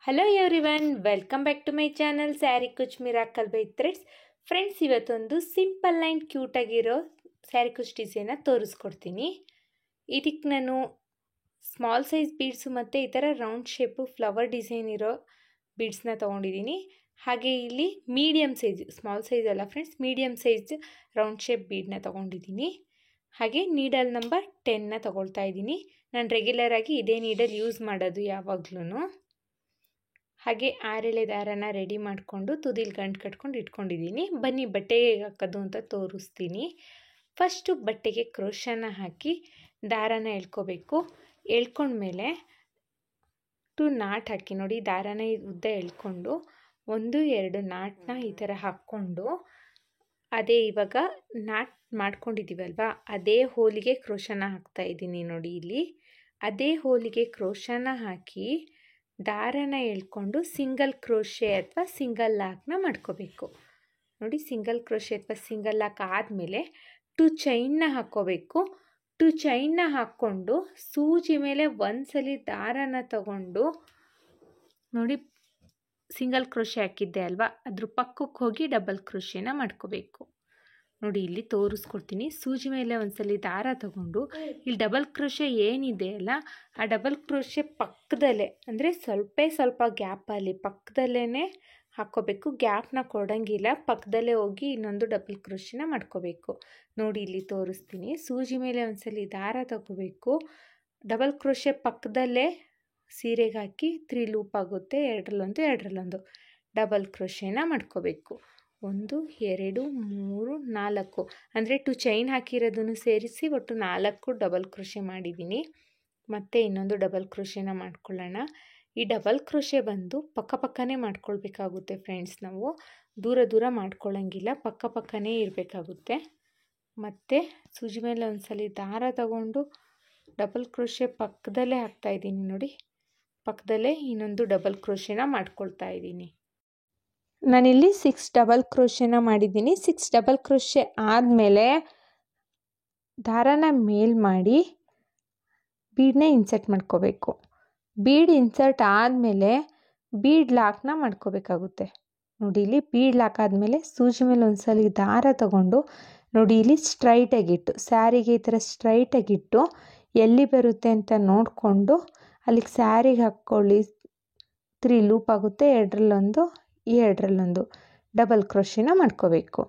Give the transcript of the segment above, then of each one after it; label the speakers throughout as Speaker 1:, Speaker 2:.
Speaker 1: Hello everyone, welcome back to my channel sari ಕುಚ್ miracle by threads. Friends, ಇವತ್ತೊಂದು simple and ಕ್ಯೂಟಾಗಿರೋ sari ಕುಚ್ ಡಿಸೈನ ತೋರಿಸ್ಕೊಡ್ತೀನಿ. ಇದಕ್ಕೆ ನಾನು ಸ್ಮಾಲ್ ಸೈಜ್ ಬೀಡ್ಸು ಮತ್ತು ಈ ಥರ ರೌಂಡ್ ಶೇಪು ಫ್ಲವರ್ ಡಿಸೈನ್ ಇರೋ ಬೀಡ್ಸ್ನ ತೊಗೊಂಡಿದ್ದೀನಿ. ಹಾಗೆ ಇಲ್ಲಿ ಮೀಡಿಯಮ್ ಸೈಜ್, ಸ್ಮಾಲ್ ಸೈಜ್ ಅಲ್ಲ friends, medium size round shape ಬೀಡನ್ನ ತೊಗೊಂಡಿದ್ದೀನಿ. ಹಾಗೆ ನೀಡಲ್ ನಂಬರ್ 10ನ ತೊಗೊಳ್ತಾ ಇದ್ದೀನಿ. ನಾನು ರೆಗ್ಯುಲರಾಗಿ ಇದೇ ನೀಡಲ್ ಯೂಸ್ ಮಾಡೋದು ಯಾವಾಗ್ಲೂ. ಹಾಗೆ ಆರೆಳೆ ದಾರನ ರೆಡಿ ಮಾಡಿಕೊಂಡು ತುದಿಲಿ ಗಂಟು ಕಟ್ಕೊಂಡು ಇಟ್ಕೊಂಡಿದ್ದೀನಿ. ಬನ್ನಿ ಬಟ್ಟೆಗೆ ಹೇಗೆ ಹಾಕೋದು ಅಂತ ತೋರಿಸ್ತೀನಿ. ಫಸ್ಟು ಬಟ್ಟೆಗೆ ಕ್ರೋಶನ ಹಾಕಿ ದಾರನ ಎಳ್ಕೊಬೇಕು. ಎಳ್ಕೊಂಡ್ಮೇಲೆ 2 ನಾಟ್ ಹಾಕಿ ನೋಡಿ, ದಾರನ ಉದ್ದ ಎಳ್ಕೊಂಡು 1-2 ನಾಟನ್ನ ಈ ಥರ ಹಾಕ್ಕೊಂಡು, ಅದೇ ಇವಾಗ ನಾಟ್ ಮಾಡ್ಕೊಂಡಿದ್ದೀವಲ್ವ ಅದೇ ಹೋಲಿಗೆ ಕ್ರೋಶನ ಹಾಕ್ತಾ ಇದ್ದೀನಿ ನೋಡಿ. ಇಲ್ಲಿ ಅದೇ ಹೋಲಿಗೆ ಕ್ರೋಶನ ಹಾಕಿ ದಾರನ ಎಳ್ಕೊಂಡು ಸಿಂಗಲ್ ಕ್ರೋಶೆ ಅಥವಾ ಸಿಂಗಲ್ ಲಾಕ್ನ ಮಾಡ್ಕೋಬೇಕು ನೋಡಿ. ಸಿಂಗಲ್ ಕ್ರೋಶೆ ಅಥವಾ ಸಿಂಗಲ್ ಲಾಕ್ ಆದಮೇಲೆ 2 ಚೈನ್ನ ಹಾಕ್ಕೋಬೇಕು. 2 ಚೈನ್ನ ಹಾಕ್ಕೊಂಡು ಸೂಜಿ ಮೇಲೆ ಒಂದ್ಸಲಿ ದಾರನ ತಗೊಂಡು ನೋಡಿ, ಸಿಂಗಲ್ ಕ್ರೋಶೆ ಹಾಕಿದ್ದೆ ಅಲ್ವಾ, ಅದ್ರ ಪಕ್ಕಕ್ಕೆ ಹೋಗಿ ಡಬಲ್ ಕ್ರೋಶೆನ ಮಾಡ್ಕೋಬೇಕು ನೋಡಿ. ಇಲ್ಲಿ ತೋರಿಸ್ಕೊಡ್ತೀನಿ. ಸೂಜಿ ಮೇಲೆ ಒಂದ್ಸಲಿ ದಾರ ತಗೊಂಡು ಇಲ್ಲಿ ಡಬಲ್ ಕ್ರೋಶೆ ಏನಿದೆ ಅಲ್ಲ, ಆ ಡಬಲ್ ಕ್ರೋಶೆ ಪಕ್ಕದಲ್ಲೇ, ಅಂದರೆ ಸ್ವಲ್ಪ ಗ್ಯಾಪಲ್ಲಿ ಪಕ್ಕದಲ್ಲೇ ಹಾಕ್ಕೋಬೇಕು. ಗ್ಯಾಪ್ನ ಕೊಡೋಂಗಿಲ್ಲ, ಪಕ್ಕದಲ್ಲೇ ಹೋಗಿ ಇನ್ನೊಂದು ಡಬಲ್ ಕ್ರೋಶೆನ ಮಾಡ್ಕೋಬೇಕು ನೋಡಿ. ಇಲ್ಲಿ ತೋರಿಸ್ತೀನಿ. ಸೂಜಿ ಮೇಲೆ ಒಂದ್ಸಲಿ ದಾರ ತಗೋಬೇಕು. ಡಬಲ್ ಕ್ರೋಶೆ ಪಕ್ಕದಲ್ಲೇ ಸೀರೆಗೆ ಹಾಕಿ 3 ಲೂಪ್ ಆಗುತ್ತೆ. ಎರಡರಲ್ಲೊಂದು ಡಬಲ್ ಕ್ರೋಶೆನ ಮಾಡ್ಕೋಬೇಕು. 1 2 3 4, ಅಂದರೆ 2 ಚೈನ್ ಹಾಕಿರೋದನ್ನು ಸೇರಿಸಿ ಒಟ್ಟು 4 ಡಬಲ್ ಕ್ರೋಶೆ ಮಾಡಿದ್ದೀನಿ. ಮತ್ತು ಇನ್ನೊಂದು ಡಬಲ್ ಕ್ರೋಶೆನ ಮಾಡ್ಕೊಳ್ಳೋಣ. ಈ ಡಬಲ್ ಕ್ರೋಶೆ ಬಂದು ಪಕ್ಕನೇ ಮಾಡ್ಕೊಳ್ಬೇಕಾಗುತ್ತೆ ಫ್ರೆಂಡ್ಸ್. ನಾವು ದೂರ ಮಾಡ್ಕೊಳ್ಳೋಂಗಿಲ್ಲ, ಪಕ್ಕನೇ ಇರಬೇಕಾಗುತ್ತೆ. ಮತ್ತು ಸೂಜಿ ಮೇಲೆ ಒಂದ್ಸಲಿ ದಾರ ತಗೊಂಡು ಡಬಲ್ ಕ್ರೋಶೆ ಪಕ್ಕದಲ್ಲೇ ಹಾಕ್ತಾಯಿದ್ದೀನಿ ನೋಡಿ. ಪಕ್ಕದಲ್ಲೇ ಇನ್ನೊಂದು ಡಬಲ್ ಕ್ರೋಶೆನ ಮಾಡ್ಕೊಳ್ತಾ ಇದ್ದೀನಿ. ನಾನಿಲ್ಲಿ 6 ಡಬಲ್ ಕ್ರೋಶೆನ ಮಾಡಿದ್ದೀನಿ. 6 ಡಬಲ್ ಕ್ರೋಶೆ ಆದಮೇಲೆ ದಾರನ ಮೇಲ್ ಮಾಡಿ ಬೀಡನ್ನ ಇನ್ಸರ್ಟ್ ಮಾಡ್ಕೋಬೇಕು. ಬೀಡ್ ಇನ್ಸರ್ಟ್ ಆದಮೇಲೆ ಬೀಡ್ ಲಾಕ್ನ ಮಾಡ್ಕೋಬೇಕಾಗುತ್ತೆ ನೋಡಿ. ಇಲ್ಲಿ ಬೀಡ್ ಲಾಕ್ ಆದಮೇಲೆ ಸೂಜಿ ಮೇಲೆ ಒಂದ್ಸಲಿ ದಾರ ತಗೊಂಡು ನೋಡಿ, ಇಲ್ಲಿ ಸ್ಟ್ರೈಟಾಗಿಟ್ಟು ಸ್ಯಾರಿಗೆ ಈ ಥರ ಸ್ಟ್ರೈಟಾಗಿಟ್ಟು ಎಲ್ಲಿ ಬರುತ್ತೆ ಅಂತ ನೋಡಿಕೊಂಡು ಅಲ್ಲಿಗೆ ಸ್ಯಾರಿಗೆ ಹಾಕ್ಕೊಳ್ಳಿ. 3 ಲೂಪ್ ಆಗುತ್ತೆ. ಎರಡರಲ್ಲೊಂದು ಡಬಲ್ ಕ್ರೋಶೆನ ಮಾಡ್ಕೋಬೇಕು.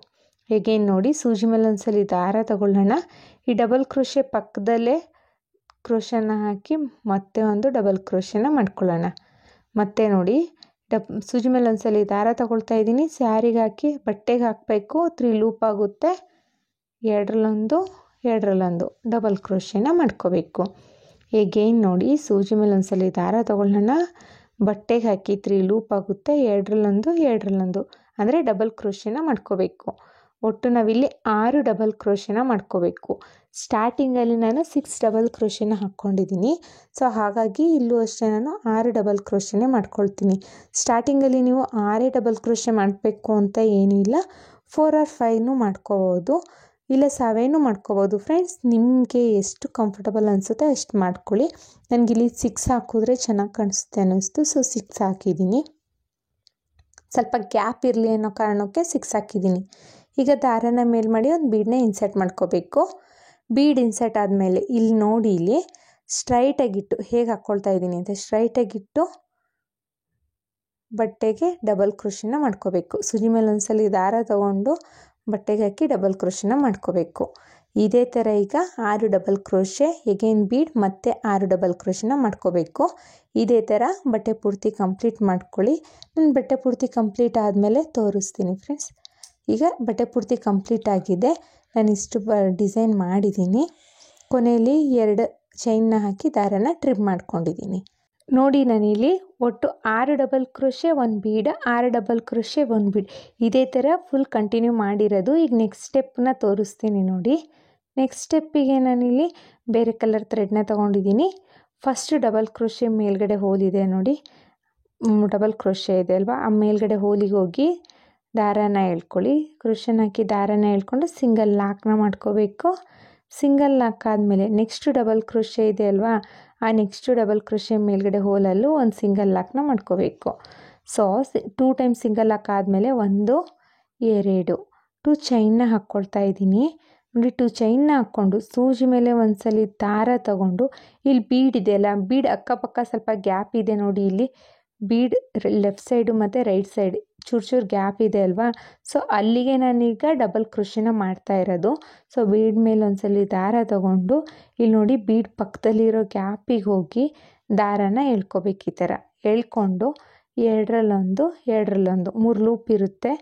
Speaker 1: ಹೇಗೇನು ನೋಡಿ, ಸೂಜಿ ಮೇಲೆ ಒಂದ್ಸಲಿ ದಾರ ತಗೊಳ್ಳೋಣ. ಈ ಡಬಲ್ ಕ್ರೋಶೆ ಪಕ್ಕದಲ್ಲೇ ಕ್ರೋಶನ ಹಾಕಿ ಮತ್ತೆ ಒಂದು ಡಬಲ್ ಕ್ರೋಶೆನ ಮಾಡ್ಕೊಳ್ಳೋಣ. ಮತ್ತೆ ನೋಡಿ, ಸೂಜಿ ಮೇಲೆ ಒಂದ್ಸಲಿ ದಾರ ತಗೊಳ್ತಾ ಇದ್ದೀನಿ. ಸ್ಯಾರಿಗೆ ಹಾಕಿ ಬಟ್ಟೆಗೆ ಹಾಕಬೇಕು. 3 ಲೂಪ್ ಆಗುತ್ತೆ. ಎರಡರಲ್ಲೊಂದು ಡಬಲ್ ಕ್ರೋಶೆನ ಮಾಡ್ಕೋಬೇಕು. ಹೇಗೇನು ನೋಡಿ, ಸೂಜಿ ಮೇಲೆ ಒಂದ್ಸಲಿ ದಾರ ತಗೊಳ್ಳೋಣ, ಬಟ್ಟೆಗೆ ಹಾಕಿ 3 ಲೂಪ್ ಆಗುತ್ತೆ. ಎರಡರಲ್ಲೊಂದು ಅಂದರೆ ಡಬಲ್ ಕ್ರೋಶೆನ ಮಾಡ್ಕೋಬೇಕು. ಒಟ್ಟು ನಾವಿಲ್ಲಿ 6 ಡಬಲ್ ಕ್ರೋಶೆನ ಮಾಡ್ಕೋಬೇಕು. ಸ್ಟಾರ್ಟಿಂಗಲ್ಲಿ ನಾನು 6 ಡಬಲ್ ಕ್ರೋಶೆನ ಹಾಕ್ಕೊಂಡಿದ್ದೀನಿ. ಸೊ ಹಾಗಾಗಿ ಇಲ್ಲೂ ಅಷ್ಟೇ ನಾನು 6 ಡಬಲ್ ಕ್ರೋಶೆನೇ ಮಾಡ್ಕೊಳ್ತೀನಿ. ಸ್ಟಾರ್ಟಿಂಗಲ್ಲಿ ನೀವು 6 ಡಬಲ್ ಕ್ರೋಶೆ ಮಾಡಬೇಕು ಅಂತ ಏನೂ ಇಲ್ಲ. 4 or 5 ಮಾಡ್ಕೋಬೋದು, ಇಲ್ಲ 7 ಮಾಡ್ಕೋಬೋದು ಫ್ರೆಂಡ್ಸ್. ನಿಮಗೆ ಎಷ್ಟು ಕಂಫರ್ಟಬಲ್ ಅನಿಸುತ್ತೆ ಅಷ್ಟು ಮಾಡ್ಕೊಳ್ಳಿ. ನನಗಿಲ್ಲಿ 6 ಹಾಕಿದ್ರೆ ಚೆನ್ನಾಗಿ ಕಾಣಿಸುತ್ತೆ ಅನ್ನಿಸ್ತು, ಸೊ 6 ಹಾಕಿದ್ದೀನಿ. ಸ್ವಲ್ಪ ಗ್ಯಾಪ್ ಇರಲಿ ಅನ್ನೋ ಕಾರಣಕ್ಕೆ 6 ಹಾಕಿದ್ದೀನಿ. ಈಗ ದಾರನ ಮೇಲ್ ಮಾಡಿ ಒಂದು ಬೀಡನ್ನ ಇನ್ಸರ್ಟ್ ಮಾಡ್ಕೋಬೇಕು. ಬೀಡ್ ಇನ್ಸರ್ಟ್ ಆದಮೇಲೆ ಇಲ್ಲಿ ನೋಡಿ, ಇಲ್ಲಿ ಸ್ಟ್ರೈಟಾಗಿಟ್ಟು ಹೇಗೆ ಹಾಕ್ಕೊಳ್ತಾ ಇದ್ದೀನಿ ಅಂತ ಸ್ಟ್ರೈಟಾಗಿಟ್ಟು ಬಟ್ಟೆಗೆ ಡಬಲ್ ಕ್ರೋಶೆನ ಮಾಡ್ಕೋಬೇಕು. ಸೂಜಿ ಮೇಲೆ ಒಂದ್ಸಲಿ ದಾರ ತಗೊಂಡು ಬಟ್ಟೆಗೆ ಹಾಕಿ ಡಬಲ್ ಕ್ರೋಶೆನ ಮಾಡ್ಕೋಬೇಕು. ಇದೇ ಥರ ಈಗ 6 ಡಬಲ್ ಕ್ರೋಶೆ, ಎಗೇನ್ ಬೀಡ್ ಮತ್ತು 6 ಡಬಲ್ ಕ್ರೋಶೆನ ಮಾಡ್ಕೋಬೇಕು. ಇದೇ ಥರ ಬಟ್ಟೆ ಪೂರ್ತಿ ಕಂಪ್ಲೀಟ್ ಮಾಡ್ಕೊಳ್ಳಿ. ನಾನು ಬಟ್ಟೆ ಪೂರ್ತಿ ಕಂಪ್ಲೀಟ್ ಆದಮೇಲೆ ತೋರಿಸ್ತೀನಿ ಫ್ರೆಂಡ್ಸ್. ಈಗ ಬಟ್ಟೆ ಪೂರ್ತಿ ಕಂಪ್ಲೀಟ್ ಆಗಿದೆ. ನಾನು ಇಷ್ಟು ಡಿಸೈನ್ ಮಾಡಿದ್ದೀನಿ. ಕೊನೆಯಲ್ಲಿ 2 ಚೈನ್ನ ಹಾಕಿ ದಾರನ ಟ್ರಿಮ್ ಮಾಡ್ಕೊಂಡಿದ್ದೀನಿ ನೋಡಿ. ನಾನಿಲ್ಲಿ ಒಟ್ಟು 6 double crochet 1 bead, 6 double crochet 1 bead, ಇದೇ ಥರ ಫುಲ್ ಕಂಟಿನ್ಯೂ ಮಾಡಿರೋದು. ಈಗ ನೆಕ್ಸ್ಟ್ ಸ್ಟೆಪ್ನ ತೋರಿಸ್ತೀನಿ ನೋಡಿ. ನೆಕ್ಸ್ಟ್ ಸ್ಟೆಪ್ಪಿಗೆ ನಾನಿಲ್ಲಿ ಬೇರೆ ಕಲರ್ ಥ್ರೆಡ್ನ ತೊಗೊಂಡಿದ್ದೀನಿ. ಫಸ್ಟು ಡಬಲ್ ಕ್ರೋಶೆ ಮೇಲ್ಗಡೆ ಹೋಲಿದೆ ನೋಡಿ, ಡಬಲ್ ಕ್ರೋಶೆ ಇದೆ ಅಲ್ವಾ, ಆ ಮೇಲ್ಗಡೆ ಹೋಲಿಗೆ ಹೋಗಿ ದಾರನ ಎಳ್ಕೊಳ್ಳಿ. ಕ್ರೋಶನ ಹಾಕಿ ದಾರನ ಎಳ್ಕೊಂಡು ಸಿಂಗಲ್ ಲಾಕ್ನ ಮಾಡ್ಕೋಬೇಕು. ಸಿಂಗಲ್ ಹಾಕಾದ್ಮೇಲೆ ನೆಕ್ಸ್ಟ್ ಡಬಲ್ ಕ್ರೋಶೆ ಇದೆ ಅಲ್ವಾ, ಆ ನೆಕ್ಸ್ಟ್ ಡಬಲ್ ಕ್ರೋಶೆ ಮೇಲ್ಗಡೆ ಹೋಲಲ್ಲೂ ಒಂದು ಸಿಂಗಲ್ ಲಾಕ್ನ ಮಾಡ್ಕೋಬೇಕು. ಸೊ 2 ಟೈಮ್ಸ್ ಸಿಂಗಲ್ ಲಾಕ್ ಆದಮೇಲೆ 1 2 2 ಚೈನ್ನ ಹಾಕ್ಕೊಳ್ತಾ ಇದ್ದೀನಿ. ನೋಡಿ 2 ಚೈನ್ನ ಹಾಕ್ಕೊಂಡು ಸೂಜಿ ಮೇಲೆ ಒಂದ್ಸಲಿ ದಾರ ತಗೊಂಡು ಇಲ್ಲಿ ಬೀಡ್ ಇದೆಯಲ್ಲ, ಬೀಡ್ ಅಕ್ಕಪಕ್ಕ ಸ್ವಲ್ಪ ಗ್ಯಾಪ್ ಇದೆ ನೋಡಿ, ಇಲ್ಲಿ ಬೀಡ್ ಲೆಫ್ಟ್ ಸೈಡು ಮತ್ತು ರೈಟ್ ಸೈಡ್ ಚೂರು ಗ್ಯಾಪ್ ಇದೆ ಅಲ್ವಾ, ಸೊ ಅಲ್ಲಿಗೆ ನಾನೀಗ ಡಬಲ್ ಕ್ರೋಶೆನ ಮಾಡ್ತಾ ಇರೋದು. ಸೊ ಬೀಡ್ ಮೇಲೆ ಒಂದ್ಸಲಿ ದಾರ ತಗೊಂಡು ಇಲ್ಲಿ ನೋಡಿ ಬೀಡ್ ಪಕ್ಕದಲ್ಲಿರೋ ಗ್ಯಾಪಿಗೆ ಹೋಗಿ ದಾರನ ಎಳ್ಕೊಬೇಕು. ಈ ಥರ ಎಳ್ಕೊಂಡು 2 3 ಲೂಪ್ ಇರುತ್ತೆ,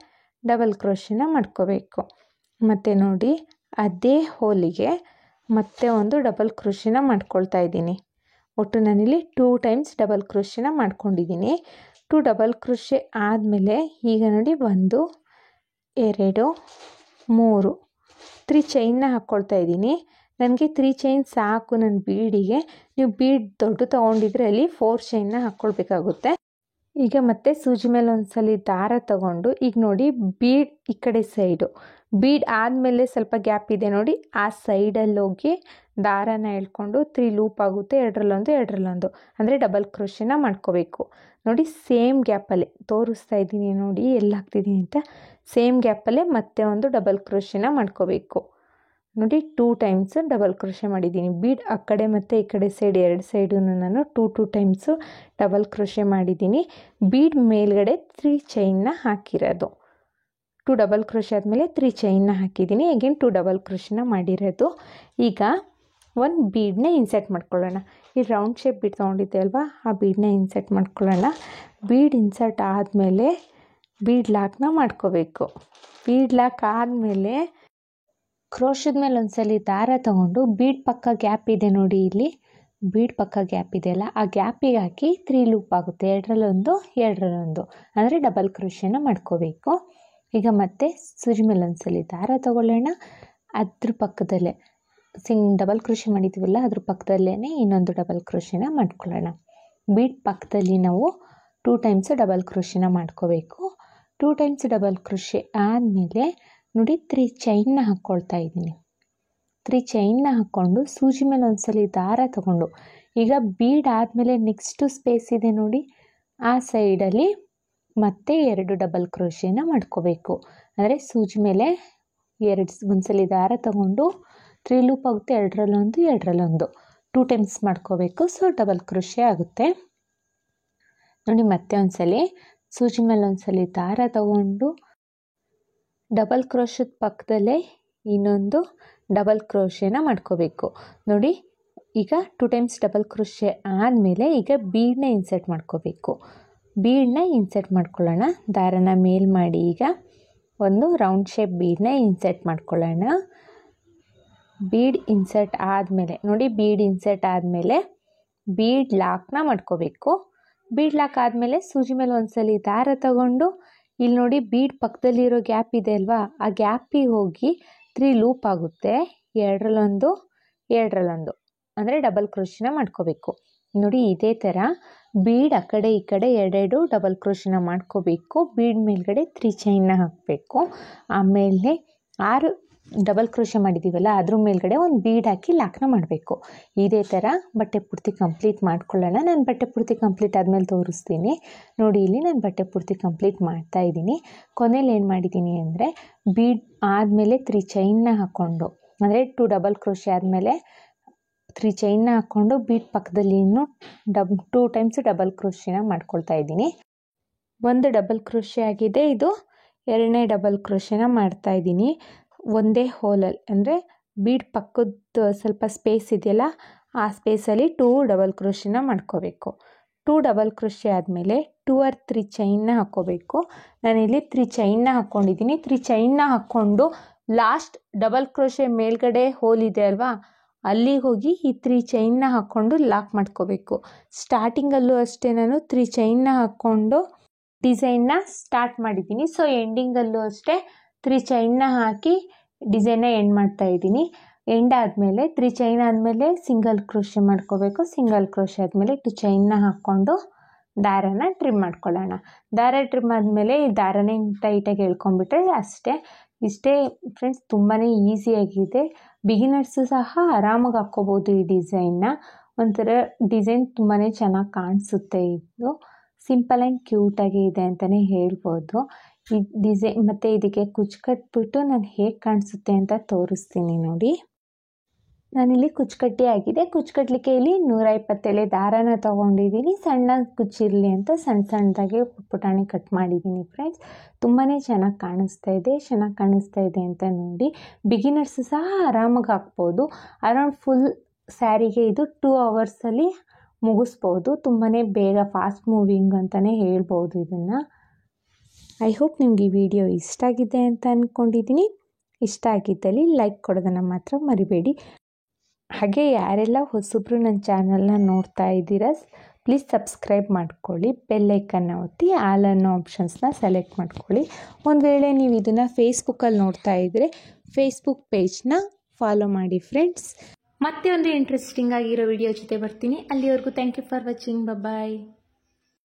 Speaker 1: ಡಬಲ್ ಕ್ರೋಶೆನ ಮಾಡ್ಕೋಬೇಕು. ಮತ್ತು ನೋಡಿ ಅದೇ ಹೋಲಿಗೆ ಮತ್ತೆ ಒಂದು ಡಬಲ್ ಕ್ರೋಶೆನ ಮಾಡ್ಕೊಳ್ತಾ ಇದ್ದೀನಿ. ಒಟ್ಟು ನಾನಿಲ್ಲಿ 2 ಟೈಮ್ಸ್ ಡಬಲ್ ಕ್ರೋಶೆನ ಮಾಡ್ಕೊಂಡಿದ್ದೀನಿ. 2 ಡಬಲ್ ಕ್ರೋಶೆ ಆದಮೇಲೆ ಈಗ ನೋಡಿ 1 2 3 3 ಚೈನ್ನ ಹಾಕ್ಕೊಳ್ತಾ ಇದ್ದೀನಿ. ನನಗೆ 3 ಚೈನ್ ಸಾಕು ನನ್ನ ಬೀಡಿಗೆ. ನೀವು ಬೀಡ್ ದೊಡ್ಡ ತೊಗೊಂಡಿದ್ರೆ ಅಲ್ಲಿ 4 ಚೈನ್ನ ಹಾಕ್ಕೊಳ್ಬೇಕಾಗುತ್ತೆ. ಈಗ ಮತ್ತೆ ಸೂಜಿ ಮೇಲೆ ಒಂದ್ಸಲಿ ದಾರ ತಗೊಂಡು ಈಗ ನೋಡಿ ಬೀಡ್ ಈ ಕಡೆ ಸೈಡು, ಬೀಡ್ ಆದಮೇಲೆ ಸ್ವಲ್ಪ ಗ್ಯಾಪ್ ಇದೆ ನೋಡಿ, ಆ ಸೈಡಲ್ಲಿ ಹೋಗಿ ದಾರನ ಎಳ್ಕೊಂಡು 3 ಲೂಪ್ ಆಗುತ್ತೆ, 2 ಅಂದರೆ ಡಬಲ್ ಕ್ರೋಶೆನ ಮಾಡ್ಕೋಬೇಕು. ನೋಡಿ ಸೇಮ್ ಗ್ಯಾಪಲ್ಲೇ ತೋರಿಸ್ತಾ ಇದ್ದೀನಿ ನೋಡಿ ಎಲ್ಲಿ ಹಾಕ್ತಿದ್ದೀನಿ ಅಂತ, ಸೇಮ್ ಗ್ಯಾಪಲ್ಲೇ ಮತ್ತೆ ಒಂದು ಡಬಲ್ ಕ್ರೋಶೆನ ಮಾಡ್ಕೋಬೇಕು. ನೋಡಿ 2 ಟೈಮ್ಸ್ ಡಬಲ್ ಕ್ರೋಶೆ ಮಾಡಿದ್ದೀನಿ. ಬೀಡ್ ಆ ಕಡೆ ಮತ್ತು ಈ ಕಡೆ ಸೈಡ್ 2 ಸೈಡು ನಾನು 2 ಟೈಮ್ಸು ಡಬಲ್ ಕ್ರೋಶೆ ಮಾಡಿದ್ದೀನಿ. ಬೀಡ್ ಮೇಲ್ಗಡೆ 3 ಚೈನ್ನ ಹಾಕಿರೋದು. 2 ಡಬಲ್ ಕ್ರೋಶೆ ಆದಮೇಲೆ 3 ಚೈನ್ನ ಹಾಕಿದ್ದೀನಿ. ಅಗೇನ್ 2 ಡಬಲ್ ಕ್ರೋಶೆನ ಮಾಡಿರೋದು. ಈಗ ಒಂದು ಬೀಡನ್ನ ಇನ್ಸರ್ಟ್ ಮಾಡ್ಕೊಳ್ಳೋಣ. ಈ ರೌಂಡ್ ಶೇಪ್ ಬೀಡ್ ತೊಗೊಂಡಿದ್ದೆ ಅಲ್ವಾ, ಆ ಬೀಡನ್ನ ಇನ್ಸರ್ಟ್ ಮಾಡ್ಕೊಳ್ಳೋಣ. ಬೀಡ್ ಇನ್ಸರ್ಟ್ ಆದಮೇಲೆ ಬೀಡ್ ಲಾಕ್ನ ಮಾಡ್ಕೋಬೇಕು. ಬೀಡ್ ಲಾಕ್ ಆದಮೇಲೆ ಕ್ರೋಶದ ಮೇಲೆ ಒಂದ್ಸಲಿ ದಾರ ತಗೊಂಡು ಬೀಡ್ ಪಕ್ಕ ಗ್ಯಾಪ್ ಇದೆ ನೋಡಿ, ಇಲ್ಲಿ ಬೀಡ್ ಪಕ್ಕ ಗ್ಯಾಪ್ ಇದೆಯಲ್ಲ ಆ ಗ್ಯಾಪಿಗೆ ಹಾಕಿ 3 ಲೂಪ್ ಆಗುತ್ತೆ, 2 ಅಂದರೆ ಡಬಲ್ ಕ್ರೋಶೆನ ಮಾಡ್ಕೋಬೇಕು. ಈಗ ಮತ್ತೆ ಸೂಜಿ ಮೇಲೆ ಒಂದ್ಸಲಿ ದಾರ ತಗೊಳ್ಳೋಣ. ಅದ್ರ ಪಕ್ಕದಲ್ಲೇ ಡಬಲ್ ಕ್ರೋಶೆ ಮಾಡಿದ್ದೀವಲ್ಲ ಅದ್ರ ಪಕ್ಕದಲ್ಲೇ ಇನ್ನೊಂದು ಡಬಲ್ ಕ್ರೋಶೆನ ಮಾಡ್ಕೊಳ್ಳೋಣ. ಬೀಡ್ ಪಕ್ಕದಲ್ಲಿ ನಾವು 2 ಟೈಮ್ಸ್ ಡಬಲ್ ಕ್ರೋಶೆನ ಮಾಡ್ಕೋಬೇಕು. 2 ಟೈಮ್ಸ್ ಡಬಲ್ ಕ್ರೋಶೆ ಆದಮೇಲೆ ನೋಡಿ 3 ಚೈನ್ನ ಹಾಕ್ಕೊಳ್ತಾ ಇದ್ದೀನಿ. 3 ಚೈನ್ನ ಹಾಕ್ಕೊಂಡು ಸೂಜಿ ಮೇಲೆ ಒಂದ್ಸಲಿ ದಾರ ತಗೊಂಡು ಈಗ ಬೀಡ್ ಆದಮೇಲೆ ನೆಕ್ಸ್ಟು ಸ್ಪೇಸ್ ಇದೆ ನೋಡಿ, ಆ ಸೈಡಲ್ಲಿ ಮತ್ತೆ 2 ಡಬಲ್ ಕ್ರೋಶೆನ ಮಾಡ್ಕೋಬೇಕು. ಅಂದರೆ ಸೂಜಿ ಮೇಲೆ ಒಂದ್ಸಲಿ ದಾರ ತಗೊಂಡು 3 ಲೂಪ್ ಆಗುತ್ತೆ, 2 2 ಟೈಮ್ಸ್ ಮಾಡ್ಕೋಬೇಕು. ಸೊ ಡಬಲ್ ಕ್ರೋಶೆ ಆಗುತ್ತೆ ನೋಡಿ. ಮತ್ತೆ ಒಂದ್ಸಲಿ ಸೂಜಿ ಮೇಲೆ ಒಂದ್ಸಲಿ ದಾರ ತಗೊಂಡು ಡಬಲ್ ಕ್ರೋಶದ ಪಕ್ಕದಲ್ಲೇ ಇನ್ನೊಂದು ಡಬಲ್ ಕ್ರೋಶೆನ ಮಾಡ್ಕೋಬೇಕು ನೋಡಿ. ಈಗ 2 ಟೈಮ್ಸ್ ಡಬಲ್ ಕ್ರೋಶೆ ಆದಮೇಲೆ ಈಗ ಬೀಡನ್ನ ಇನ್ಸರ್ಟ್ ಮಾಡ್ಕೋಬೇಕು. ಬೀಡನ್ನ ಇನ್ಸರ್ಟ್ ಮಾಡ್ಕೊಳ್ಳೋಣ. ದಾರನ ಮೇಲ್ ಮಾಡಿ ಈಗ ಒಂದು ರೌಂಡ್ ಶೇಪ್ ಬೀಡನ್ನ ಇನ್ಸರ್ಟ್ ಮಾಡ್ಕೊಳ್ಳೋಣ. ಬೀಡ್ ಇನ್ಸರ್ಟ್ ಆದಮೇಲೆ ನೋಡಿ, ಬೀಡ್ ಇನ್ಸರ್ಟ್ ಆದಮೇಲೆ ಬೀಡ್ ಲಾಕ್ನ ಮಾಡ್ಕೋಬೇಕು. ಬೀಡ್ ಲಾಕ್ ಆದಮೇಲೆ ಸೂಜಿ ಮೇಲೆ ಒಂದ್ಸಲಿ ದಾರ ತಗೊಂಡು ಇಲ್ಲಿ ನೋಡಿ ಬೀಡ್ ಪಕ್ಕದಲ್ಲಿರೋ ಗ್ಯಾಪ್ ಇದೆ ಅಲ್ವಾ, ಆ ಗ್ಯಾಪಿಗೆ ಹೋಗಿ 3 ಲೂಪ್ ಆಗುತ್ತೆ, 2 ಅಂದರೆ ಡಬಲ್ ಕ್ರೋಶೆನ ಮಾಡ್ಕೋಬೇಕು. ನೋಡಿ ಇದೇ ಥರ ಬೀಡ್ ಆ ಕಡೆ ಈ ಕಡೆ 2 ಡಬಲ್ ಕ್ರೋಶೆನ ಮಾಡ್ಕೋಬೇಕು. ಬೀಡ್ ಮೇಲ್ಗಡೆ 3 ಚೈನ್ನ ಹಾಕಬೇಕು. ಆಮೇಲೆ 6 ಡಬಲ್ ಕ್ರೋಶೆ ಮಾಡಿದ್ದೀವಲ್ಲ ಅದ್ರ ಮೇಲ್ಗಡೆ ಒಂದು ಬೀಡ್ ಹಾಕಿ ಲಾಕ್ನ ಮಾಡಬೇಕು. ಇದೇ ಥರ ಬಟ್ಟೆ ಪೂರ್ತಿ ಕಂಪ್ಲೀಟ್ ಮಾಡ್ಕೊಳ್ಳೋಣ. ನಾನು ಬಟ್ಟೆ ಪೂರ್ತಿ ಕಂಪ್ಲೀಟ್ ಆದಮೇಲೆ ತೋರಿಸ್ತೀನಿ ನೋಡಿ. ಇಲ್ಲಿ ನಾನು ಬಟ್ಟೆ ಪೂರ್ತಿ ಕಂಪ್ಲೀಟ್ ಮಾಡ್ತಾಯಿದ್ದೀನಿ. ಕೊನೆಯಲ್ಲಿ ಏನು ಮಾಡಿದ್ದೀನಿ ಅಂದರೆ ಬೀಡ್ ಆದಮೇಲೆ 3 ಚೈನ್ನ ಹಾಕ್ಕೊಂಡು, ಅಂದರೆ 2 ಡಬಲ್ ಕ್ರೋಶೆ ಆದಮೇಲೆ 3 ಚೈನ್ನ ಹಾಕ್ಕೊಂಡು ಬೀಡ್ ಪಕ್ಕದಲ್ಲಿ ಇನ್ನೂ 2 ಟೈಮ್ಸ್ ಡಬಲ್ ಕ್ರೋಶೆನ ಮಾಡ್ಕೊಳ್ತಾ ಇದ್ದೀನಿ. ಒಂದು ಡಬಲ್ ಕ್ರೋಶೆ ಆಗಿದೆ, ಇದು 2ನೇ ಡಬಲ್ ಕ್ರೋಶೆನ ಮಾಡ್ತಾಯಿದ್ದೀನಿ. ಒಂದೇ ಹೋಲಲ್ಲಿ, ಅಂದರೆ ಬೀಡ್ ಪಕ್ಕದ ಸ್ವಲ್ಪ ಸ್ಪೇಸ್ ಇದೆಯಲ್ಲ ಆ ಸ್ಪೇಸಲ್ಲಿ 2 ಡಬಲ್ ಕ್ರೋಶೆನ ಮಾಡ್ಕೋಬೇಕು. 2 ಡಬಲ್ ಕ್ರೋಶೆ ಆದಮೇಲೆ 2 or 3 ಚೈನ್ನ ಹಾಕ್ಕೋಬೇಕು. ನಾನಿಲ್ಲಿ 3 ಚೈನ್ನ ಹಾಕ್ಕೊಂಡಿದ್ದೀನಿ. 3 ಚೈನ್ನ ಹಾಕ್ಕೊಂಡು ಲಾಸ್ಟ್ ಡಬಲ್ ಕ್ರೋಶೆ ಮೇಲ್ಗಡೆ ಹೋಲ್ ಇದೆ ಅಲ್ವಾ, ಅಲ್ಲಿಗೆ ಹೋಗಿ ಈ 3 ಚೈನ್ನ ಹಾಕ್ಕೊಂಡು ಲಾಕ್ ಮಾಡ್ಕೋಬೇಕು. ಸ್ಟಾರ್ಟಿಂಗಲ್ಲೂ ಅಷ್ಟೇ ನಾನು 3 ಚೈನ್ನ ಹಾಕ್ಕೊಂಡು ಡಿಸೈನ್ನ ಸ್ಟಾರ್ಟ್ ಮಾಡಿದ್ದೀನಿ. ಸೊ ಎಂಡಿಂಗಲ್ಲೂ ಅಷ್ಟೇ 3 ಚೈನ್ನ ಹಾಕಿ ಡಿಸೈನ್ನ ಎಂಡ್ ಮಾಡ್ತಾಯಿದ್ದೀನಿ. ಎಂಡ್ ಆದಮೇಲೆ 3 ಚೈನ್ ಆದಮೇಲೆ ಸಿಂಗಲ್ ಕ್ರೋಶೆ ಮಾಡ್ಕೋಬೇಕು. ಸಿಂಗಲ್ ಕ್ರೋಶೆ ಆದಮೇಲೆ 2 ಚೈನ್ನ ಹಾಕ್ಕೊಂಡು ದಾರನ ಟ್ರಿಮ್ ಮಾಡ್ಕೊಳ್ಳೋಣ. ದಾರ ಟ್ರಿಮ್ ಆದಮೇಲೆ ಈ ದಾರನೇ ಟೈಟಾಗಿ ಎಳ್ಕೊಂಡ್ಬಿಟ್ರೆ ಅಷ್ಟೇ. ಇಷ್ಟೇ ಫ್ರೆಂಡ್ಸ್, ತುಂಬಾ ಈಸಿಯಾಗಿದೆ. ಬಿಗಿನರ್ಸು ಸಹ ಆರಾಮಾಗಿ ಹಾಕ್ಕೋಬೋದು ಈ ಡಿಸೈನ್ನ. ಒಂಥರ ಡಿಸೈನ್ ತುಂಬಾ ಚೆನ್ನಾಗಿ ಕಾಣಿಸುತ್ತೆ. ಇದು ಸಿಂಪಲ್ ಆ್ಯಂಡ್ ಕ್ಯೂಟಾಗಿ ಇದೆ ಅಂತಲೇ ಹೇಳ್ಬೋದು. ಈ ಡಿಸೈನ್ ಮತ್ತು ಇದಕ್ಕೆ ಕುಚ್ಚು ಕಟ್ಬಿಟ್ಟು ನಾನು ಹೇಗೆ ಕಾಣಿಸುತ್ತೆ ಅಂತ ತೋರಿಸ್ತೀನಿ ನೋಡಿ. ನಾನಿಲ್ಲಿ ಕುಚ್ಚುಕಟ್ಟಿ ಆಗಿದೆ. ಕುಚ್ಚು ಕಟ್ಟಲಿಕ್ಕೆ ಇಲ್ಲಿ 120 ಎಳೆ ದಾರಾನ ತೊಗೊಂಡಿದ್ದೀನಿ. ಸಣ್ಣ ಕುಚ್ಚಿರಲಿ ಅಂತ ಸಣ್ಣದಾಗಿ ಪುಟಾಣಿ ಕಟ್ ಮಾಡಿದ್ದೀನಿ ಫ್ರೆಂಡ್ಸ್. ತುಂಬಾ ಚೆನ್ನಾಗಿ ಕಾಣಿಸ್ತಾ ಇದೆ ಅಂತ ನೋಡಿ. ಬಿಗಿನರ್ಸು ಸಹ ಆರಾಮಾಗಿ ಹಾಕ್ಬೋದು. ಅರೌಂಡ್ ಫುಲ್ ಸ್ಯಾರಿಗೆ ಇದು 2 ಅವರ್ಸಲ್ಲಿ ಮುಗಿಸ್ಬೋದು. ತುಂಬಾ ಬೇಗ ಫಾಸ್ಟ್ ಮೂವಿಂಗ್ ಅಂತಲೇ ಹೇಳ್ಬೋದು ಇದನ್ನು. ಐ ಹೋಪ್ ನಿಮ್ಗೆ ಈ ವಿಡಿಯೋ ಇಷ್ಟ ಆಗಿದೆ ಅಂತ ಅಂದ್ಕೊಂಡಿದ್ದೀನಿ. ಇಷ್ಟ ಆಗಿದ್ದಲ್ಲಿ ಲೈಕ್ ಕೊಡೋದನ್ನು ಮಾತ್ರ ಮರಿಬೇಡಿ. ಹಾಗೆ ಯಾರೆಲ್ಲ ಹೊಸಬ್ರು ನನ್ನ ಚಾನಲ್ನ ನೋಡ್ತಾ ಇದ್ದೀರಾ ಪ್ಲೀಸ್ ಸಬ್ಸ್ಕ್ರೈಬ್ ಮಾಡ್ಕೊಳ್ಳಿ. ಬೆಲ್ಲೈಕನ್ನ ಒತ್ತಿ ಆಲ್ ಅನ್ನೋ ಆಪ್ಷನ್ಸ್ನ ಸೆಲೆಕ್ಟ್ ಮಾಡ್ಕೊಳ್ಳಿ. ಒಂದು ವೇಳೆ ನೀವು ಇದನ್ನು ಫೇಸ್ಬುಕ್ಕಲ್ಲಿ ನೋಡ್ತಾ ಇದ್ದರೆ ಫೇಸ್ಬುಕ್ ಪೇಜ್ನ ಫಾಲೋ ಮಾಡಿ ಫ್ರೆಂಡ್ಸ್. ಮತ್ತೆ ಒಂದು ಇಂಟ್ರೆಸ್ಟಿಂಗ್ ಆಗಿರೋ ವಿಡಿಯೋ ಜೊತೆ ಬರ್ತೀನಿ. ಅಲ್ಲಿವರೆಗೂ thank you for watching. Bye.